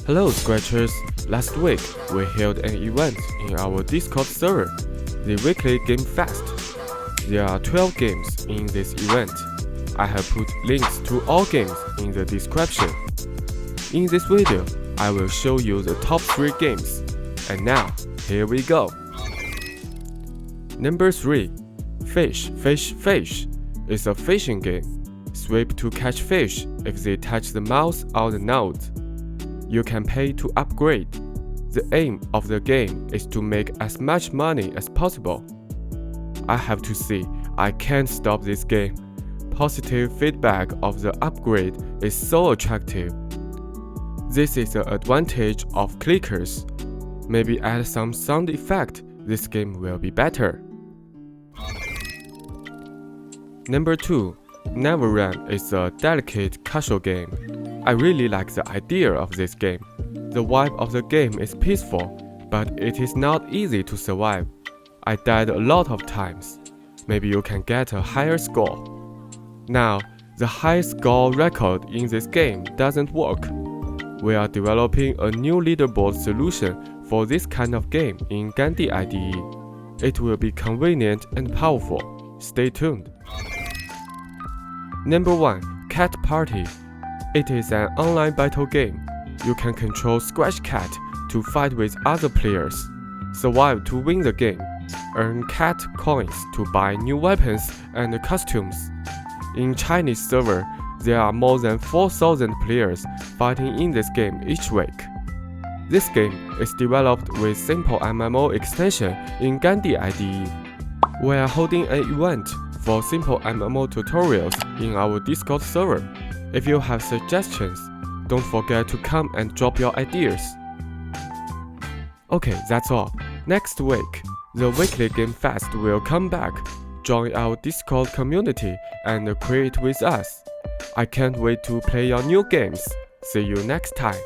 Hello Scratchers! Last week, we held an event in our Discord server, the weekly Game Fest. There are 12 games in this event. I have put links to all games in the description. In this video, I will show you the top 3 games. And now, here we go! Number 3. Fish, Fish, Fish is a fishing game. Sweep to catch fish if they touch the mouth or the nose. You can pay to upgrade. The aim of the game is to make as much money as possible. I have to say, I can't stop this game. Positive feedback of the upgrade is so attractive. This is the advantage of clickers. Maybe add some sound effect, this game will be better. Number 2. Never Run is a delicate casual game. I really like the idea of this game. The vibe of the game is peaceful, but it is not easy to survive. I died a lot of times. Maybe you can get a higher score. Now, the high score record in this game doesn't work. We are developing a new leaderboard solution for this kind of game in Gandi IDE. It will be convenient and powerful. Stay tuned. Number 1. Cat Party. It is an online battle game. You can control Scratch Cat to fight with other players, survive to win the game, earn cat coins to buy new weapons and costumes. In Chinese server, there are more than 4,000 players fighting in this game each week. This game is developed with simple MMO extension in Gandi IDE. We are holding an event for simple MMO tutorials in our Discord server. If you have suggestions, don't forget to come and drop your ideas. Okay, that's all. Next week, the weekly Game Fest will come back. Join our Discord community and create with us. I can't wait to play your new games. See you next time.